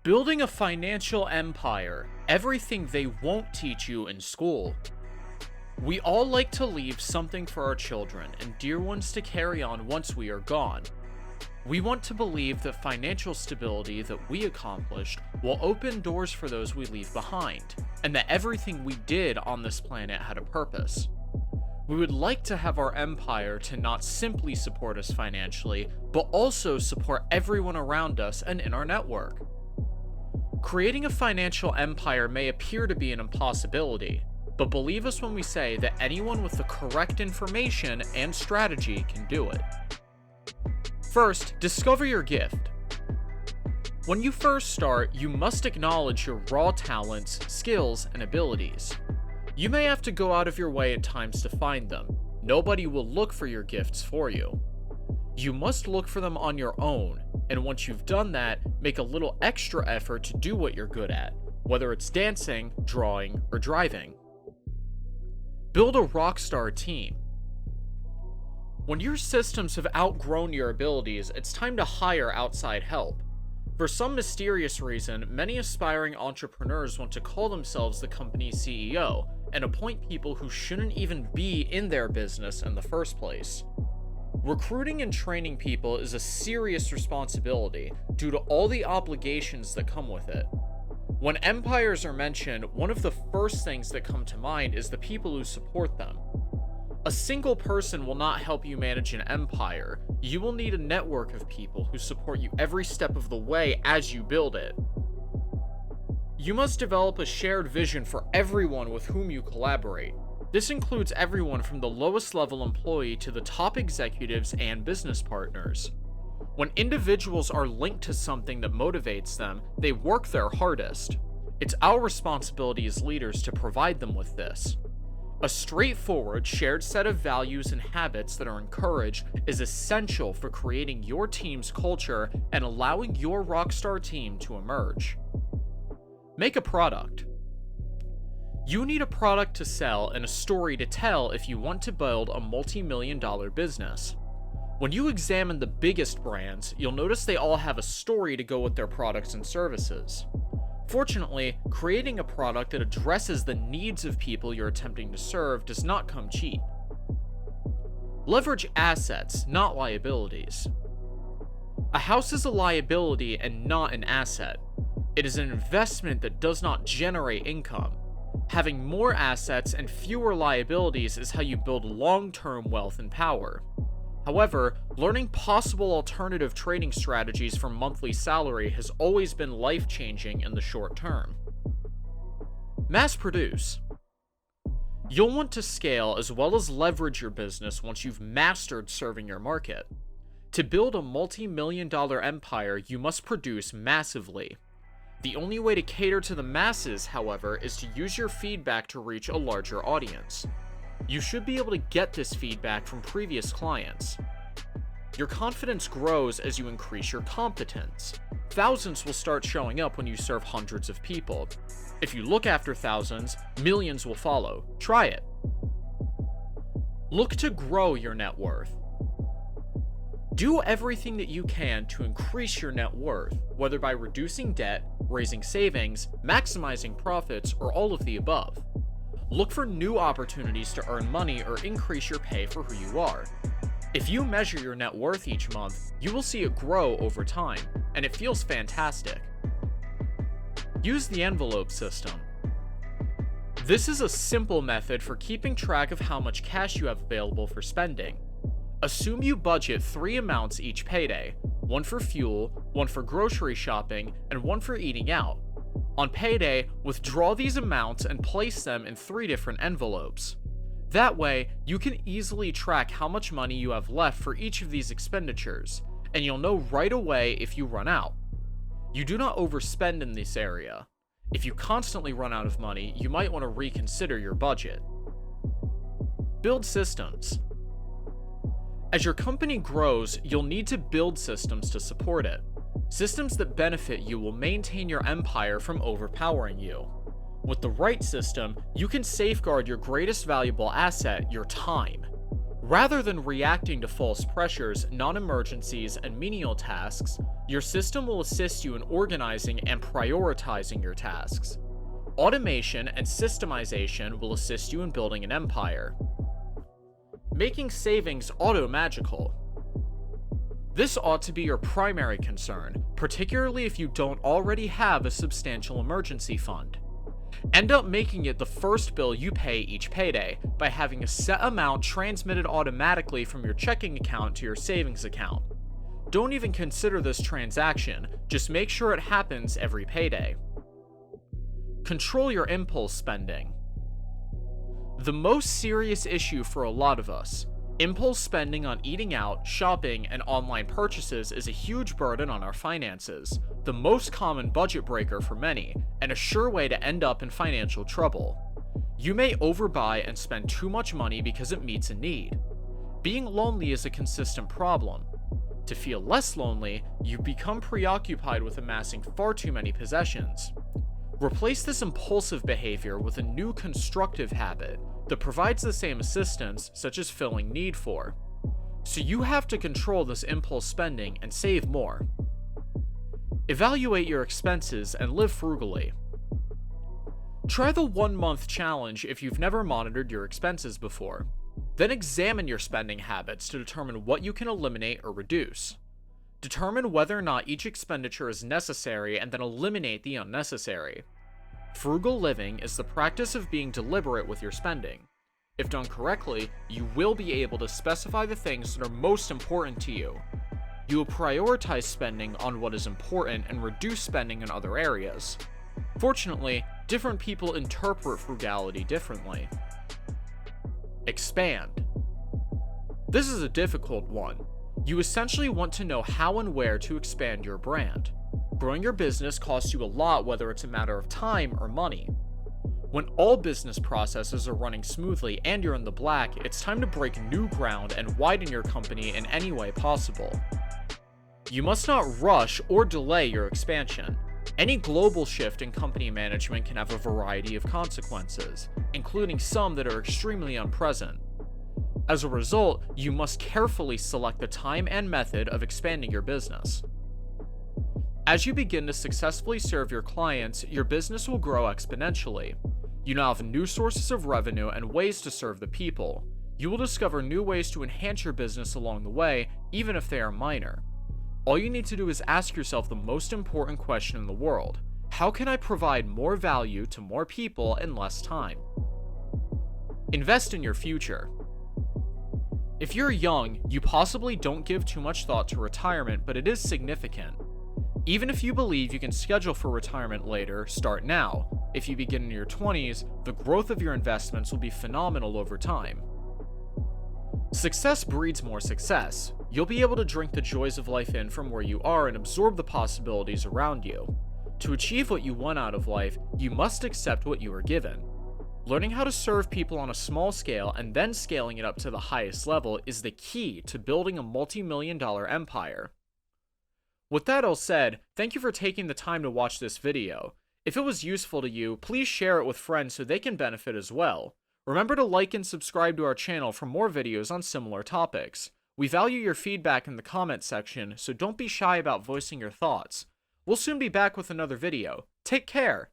Building a financial empire, everything they won't teach you in school. We all like to leave something for our children and dear ones to carry on once we are gone. We want to believe that financial stability that we accomplished will open doors for those we leave behind, and that everything we did on this planet had a purpose. We would like to have our empire to not simply support us financially, but also support everyone around us and in our network. Creating a financial empire may appear to be an impossibility, but believe us when we say that anyone with the correct information and strategy can do it. First, discover your gift. When you first start, you must acknowledge your raw talents, skills, and abilities. You may have to go out of your way at times to find them. Nobody will look for your gifts for you. You must look for them on your own, and once you've done that, make a little extra effort to do what you're good at, whether it's dancing, drawing, or driving. Build a rockstar team. When your systems have outgrown your abilities, it's time to hire outside help. For some mysterious reason, many aspiring entrepreneurs want to call themselves the company's CEO and appoint people who shouldn't even be in their business in the first place. Recruiting and training people is a serious responsibility due to all the obligations that come with it. When empires are mentioned, one of the first things that come to mind is the people who support them. A single person will not help you manage an empire. You will need a network of people who support you every step of the way as you build it. You must develop a shared vision for everyone with whom you collaborate. This includes everyone from the lowest level employee to the top executives and business partners. When individuals are linked to something that motivates them, they work their hardest. It's our responsibility as leaders to provide them with this. A straightforward, shared set of values and habits that are encouraged is essential for creating your team's culture and allowing your rockstar team to emerge. Make a product. You need a product to sell and a story to tell if you want to build a multi-million-dollar business. When you examine the biggest brands, you'll notice they all have a story to go with their products and services. Fortunately, creating a product that addresses the needs of people you're attempting to serve does not come cheap. Leverage assets, not liabilities. A house is a liability and not an asset. It is an investment that does not generate income. Having more assets and fewer liabilities is how you build long-term wealth and power. However, learning possible alternative trading strategies for monthly salary has always been life-changing in the short term. Mass produce. You'll want to scale as well as leverage your business once you've mastered serving your market. To build a multi-million-dollar empire, you must produce massively. The only way to cater to the masses, however, is to use your feedback to reach a larger audience. You should be able to get this feedback from previous clients. Your confidence grows as you increase your competence. Thousands will start showing up when you serve hundreds of people. If you look after thousands, millions will follow. Try it. Look to grow your net worth. Do everything that you can to increase your net worth, whether by reducing debt, raising savings, maximizing profits, or all of the above. Look for new opportunities to earn money or increase your pay for who you are. If you measure your net worth each month, you will see it grow over time, and it feels fantastic. Use the envelope system. This is a simple method for keeping track of how much cash you have available for spending. Assume you budget 3 amounts each payday, one for fuel, one for grocery shopping, and one for eating out. On payday, withdraw these amounts and place them in 3 different envelopes. That way, you can easily track how much money you have left for each of these expenditures, and you'll know right away if you run out. You do not overspend in this area. If you constantly run out of money, you might want to reconsider your budget. Build systems. As your company grows, you'll need to build systems to support it. Systems that benefit you will maintain your empire from overpowering you. With the right system, you can safeguard your greatest valuable asset, your time. Rather than reacting to false pressures, non-emergencies, and menial tasks, your system will assist you in organizing and prioritizing your tasks. Automation and systemization will assist you in building an empire. Making savings auto-magical. This ought to be your primary concern, particularly if you don't already have a substantial emergency fund. End up making it the first bill you pay each payday by having a set amount transmitted automatically from your checking account to your savings account. Don't even consider this transaction, just make sure it happens every payday. Control your impulse spending. The most serious issue for a lot of us, impulse spending on eating out, shopping, and online purchases is a huge burden on our finances, the most common budget breaker for many, and a sure way to end up in financial trouble. You may overbuy and spend too much money because it meets a need. Being lonely is a consistent problem. To feel less lonely, you become preoccupied with amassing far too many possessions. Replace this impulsive behavior with a new constructive habit that provides the same assistance, such as filling need for. So you have to control this impulse spending and save more. Evaluate your expenses and live frugally. Try the 1-month challenge if you've never monitored your expenses before. Then examine your spending habits to determine what you can eliminate or reduce. Determine whether or not each expenditure is necessary and then eliminate the unnecessary. Frugal living is the practice of being deliberate with your spending. If done correctly, you will be able to specify the things that are most important to you. You will prioritize spending on what is important and reduce spending in other areas. Fortunately, different people interpret frugality differently. Expand. This is a difficult one. You essentially want to know how and where to expand your brand. Growing your business costs you a lot, whether it's a matter of time or money. When all business processes are running smoothly and you're in the black, it's time to break new ground and widen your company in any way possible. You must not rush or delay your expansion. Any global shift in company management can have a variety of consequences, including some that are extremely unpleasant. As a result, you must carefully select the time and method of expanding your business. As you begin to successfully serve your clients, your business will grow exponentially. You now have new sources of revenue and ways to serve the people. You will discover new ways to enhance your business along the way, even if they are minor. All you need to do is ask yourself the most important question in the world: how can I provide more value to more people in less time? Invest in your future. If you're young, you possibly don't give too much thought to retirement, but it is significant. Even if you believe you can schedule for retirement later, start now. If you begin in your 20s, the growth of your investments will be phenomenal over time. Success breeds more success. You'll be able to drink the joys of life in from where you are and absorb the possibilities around you. To achieve what you want out of life, you must accept what you are given. Learning how to serve people on a small scale and then scaling it up to the highest level is the key to building a multi-million-dollar empire. With that all said, thank you for taking the time to watch this video. If it was useful to you, please share it with friends so they can benefit as well. Remember to like and subscribe to our channel for more videos on similar topics. We value your feedback in the comment section, so don't be shy about voicing your thoughts. We'll soon be back with another video. Take care!